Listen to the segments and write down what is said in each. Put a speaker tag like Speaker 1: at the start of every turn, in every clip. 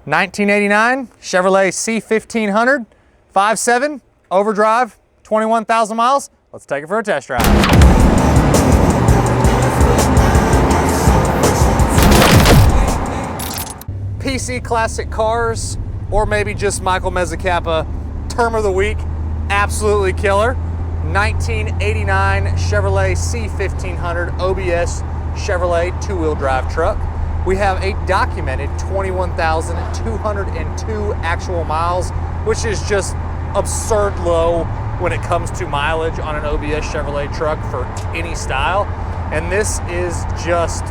Speaker 1: 1989 Chevrolet C1500, 5.7, overdrive, 21,000 miles. Let's take it for a test drive. PC Classic Cars, or maybe just Michael Mezzacappa term of the week, absolutely killer. 1989 Chevrolet C1500 OBS Chevrolet two-wheel drive truck. We have a documented 21,202 actual miles, which is just absurd low when it comes to mileage on an OBS Chevrolet truck for any style. And this is just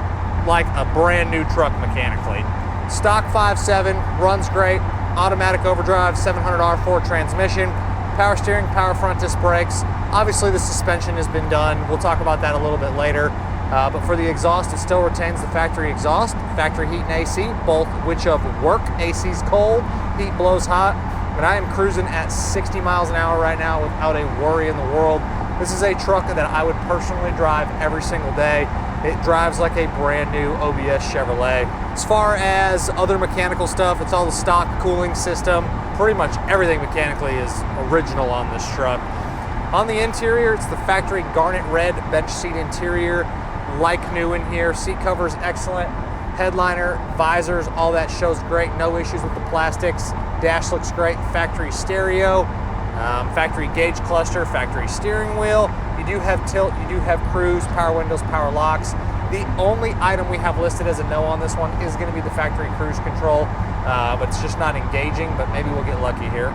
Speaker 1: like a brand new truck mechanically. Stock 5.7, runs great, automatic overdrive, 700 R4 transmission, power steering, power front disc brakes. Obviously the suspension has been done. We'll talk about that a little bit later. But for the exhaust, it still retains the factory exhaust, factory heat and AC, both which of work. AC's cold, heat blows hot, and I am cruising at 60 miles an hour right now without a worry in the world. This is a truck that I would personally drive every single day. It drives like a brand new OBS Chevrolet. As far as other mechanical stuff, it's all the stock cooling system. Pretty much everything mechanically is original on this truck. On the interior, it's the factory Garnet Red bench seat interior. Like new in here, seat covers excellent, headliner, visors, all that shows great, no issues with the plastics. Dash looks great, factory stereo, factory gauge cluster, factory steering wheel. You do have tilt, you do have cruise, power windows, power locks. The only item we have listed as a no on this one is going to be the factory cruise control, but it's just not engaging, but maybe we'll get lucky here.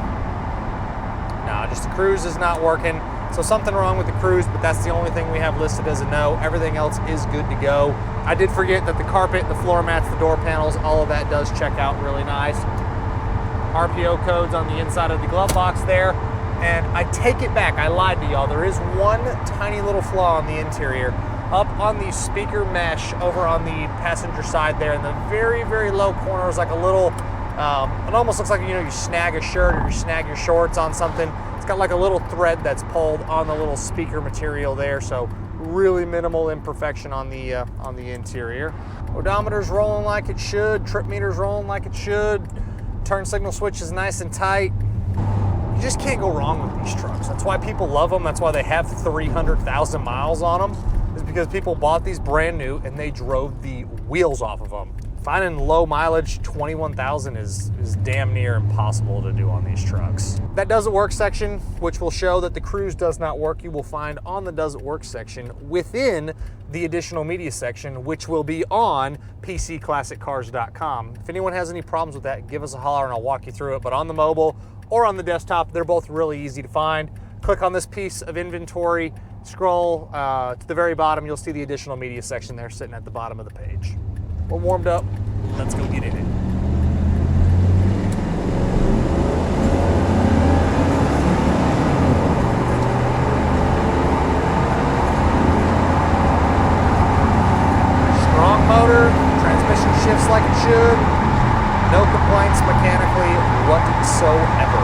Speaker 1: No, just the cruise is not working. So something wrong with the cruise, but that's the only thing we have listed as a no. Everything else is good to go. I did forget that the carpet, the floor mats, the door panels, all of that does check out really nice. RPO codes on the inside of the glove box there. And I take it back, I lied to y'all. There is one tiny little flaw on the interior. Up on the speaker mesh over on the passenger side there in the very, very low corner is like a little, it almost looks like, you know, you snag a shirt or you snag your shorts on something. Got like a little thread that's pulled on the little speaker material there, so really minimal imperfection on the interior. Odometer's rolling like it should, trip meter's rolling like it should, turn signal switch is nice and tight. You just can't go wrong with these trucks. That's why people love them. That's why they have 300,000 miles on them, is because people bought these brand new and they drove the wheels off of them. Finding low mileage, 21,000 is damn near impossible to do on these trucks. That doesn't work section, which will show that the cruise does not work, you will find on the doesn't work section within the additional media section, which will be on PCClassicCars.com. If anyone has any problems with that, give us a holler and I'll walk you through it. But on the mobile or on the desktop, they're both really easy to find. Click on this piece of inventory, scroll to the very bottom, you'll see the additional media section there sitting at the bottom of the page. We're warmed up, let's go get in it. Strong motor, transmission shifts like it should, no complaints mechanically whatsoever.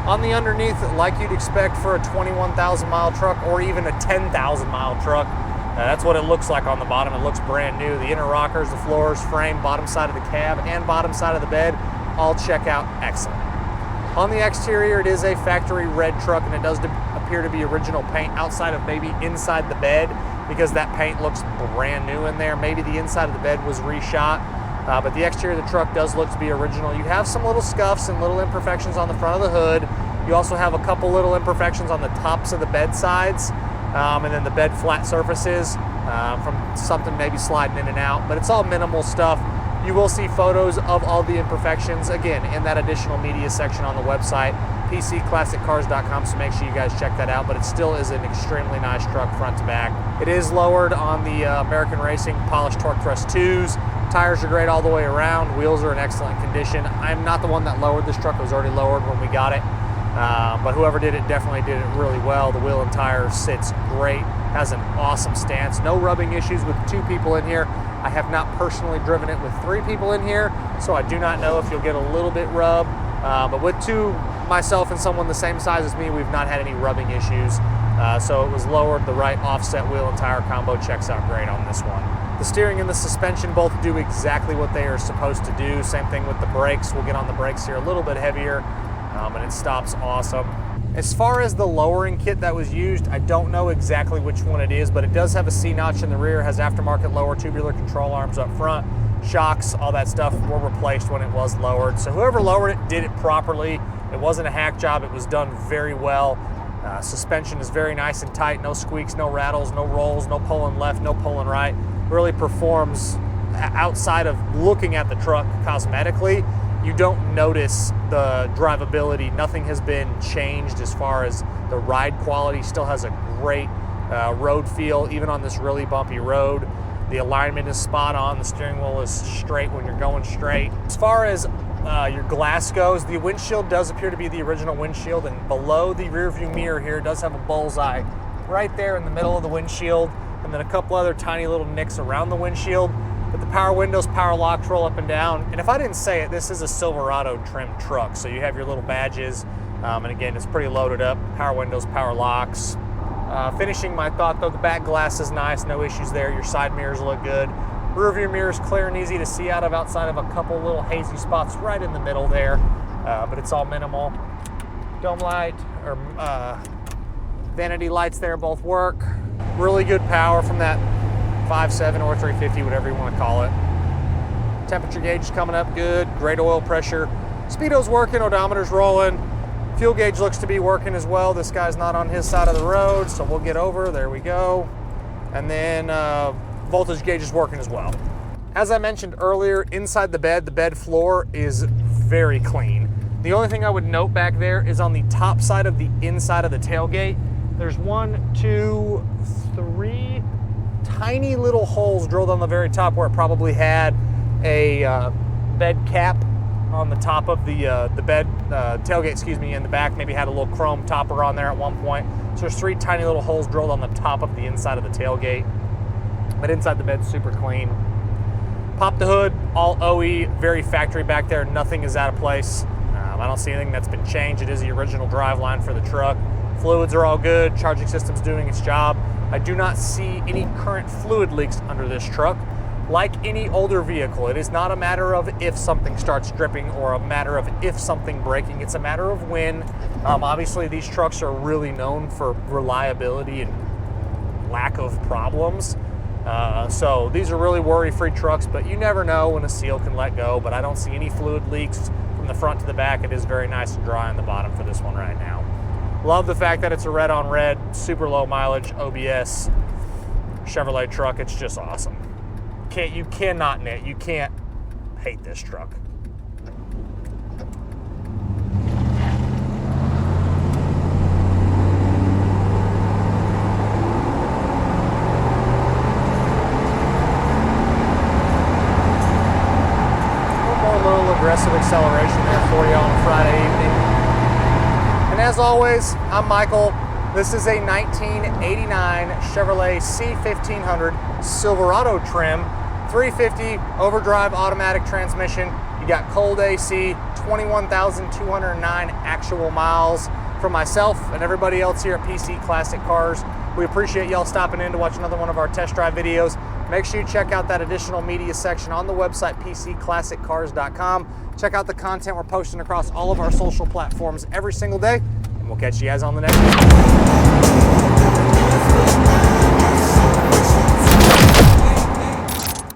Speaker 1: On the underneath, like you'd expect for a 21,000 mile truck or even a 10,000 mile truck, that's what it looks like on the bottom. It looks brand new. The inner rockers, the floors, frame, bottom side of the cab, and bottom side of the bed all check out excellent. On the exterior, it is a factory red truck, and it does appear to be original paint outside of maybe inside the bed, because that paint looks brand new in there. Maybe the inside of the bed was reshot, but the exterior of the truck does look to be original. You have some little scuffs and little imperfections on the front of the hood. You also have a couple little imperfections on the tops of the bed sides. And then the bed flat surfaces from something maybe sliding in and out, but it's all minimal stuff. You will see photos of all the imperfections, again, in that additional media section on the website, PCClassicCars.com, so make sure you guys check that out, but it still is an extremely nice truck front to back. It is lowered on the American Racing Polished Torque Thrust 2s. Tires are great all the way around. Wheels are in excellent condition. I'm not the one that lowered this truck. It was already lowered when we got it. But whoever did it definitely did it really well. The wheel and tire sits great, has an awesome stance. No rubbing issues with 2 people in here. I have not personally driven it with 3 people in here, so I do not know if you'll get a little bit rub. But with 2, myself and someone the same size as me, we've not had any rubbing issues. So it was lowered. The right offset wheel and tire combo checks out great on this one. The steering and the suspension both do exactly what they are supposed to do. Same thing with the brakes. We'll get on the brakes here a little bit heavier, and it stops awesome. As far as the lowering kit that was used, I don't know exactly which one it is, but it does have a C-notch in the rear, has aftermarket lower tubular control arms up front, shocks, all that stuff were replaced when it was lowered. So whoever lowered it did it properly. It wasn't a hack job, it was done very well. Suspension is very nice and tight, no squeaks, no rattles, no rolls, no pulling left, no pulling right. Really performs outside of looking at the truck cosmetically. You don't notice the drivability. Nothing has been changed as far as the ride quality. Still has a great road feel, even on this really bumpy road. The alignment is spot on. The steering wheel is straight when you're going straight. As far as your glass goes, the windshield does appear to be the original windshield, and below the rear view mirror here does have a bullseye right there in the middle of the windshield, and then a couple other tiny little nicks around the windshield. But the power windows, power locks roll up and down. And if I didn't say it, this is a Silverado trim truck. So you have your little badges, and again, it's pretty loaded up. Power windows, power locks. Finishing my thought though, the back glass is nice, no issues there. Your side mirrors look good. Rear view mirror is clear and easy to see out of outside of a couple little hazy spots right in the middle there, but it's all minimal. Dome light, or vanity lights there both work. Really good power from that 5.7 or 350, whatever you want to call it. Temperature gauge is coming up good, great oil pressure. Speedo's working, odometer's rolling. Fuel gauge looks to be working as well. This guy's not on his side of the road, so we'll get over, there we go. And then voltage gauge is working as well. As I mentioned earlier, inside the bed floor is very clean. The only thing I would note back there is on the top side of the inside of the tailgate, there's 1, 2, 3 tiny little holes drilled on the very top where it probably had a bed cap on the top of the bed tailgate, excuse me, in the back. Maybe had a little chrome topper on there at one point. So there's 3 tiny little holes drilled on the top of the inside of the tailgate. But inside the bed's super clean. Pop the hood, all OE, very factory back there. Nothing is out of place. I don't see anything that's been changed. It is the original drive line for the truck. Fluids are all good. Charging system's doing its job. I do not see any current fluid leaks under this truck. Like any older vehicle, it is not a matter of if something starts dripping or a matter of if something breaking. It's a matter of when. Obviously, these trucks are really known for reliability and lack of problems. So these are really worry-free trucks, but you never know when a seal can let go. But I don't see any fluid leaks from the front to the back. It is very nice and dry on the bottom for this one right now. Love the fact that it's a red on red, super low mileage, OBS Chevrolet truck. It's just awesome. You cannot hate this truck. Aggressive acceleration there for you on a Friday evening. And as always, I'm Michael. This is a 1989 Chevrolet C1500 Silverado trim, 350 overdrive automatic transmission. You got cold AC, 21,209 actual miles. From myself and everybody else here at PC Classic Cars, we appreciate y'all stopping in to watch another one of our test drive videos. Make sure you check out that additional media section on the website, PCClassicCars.com. Check out the content we're posting across all of our social platforms every single day, and we'll catch you guys on the next one.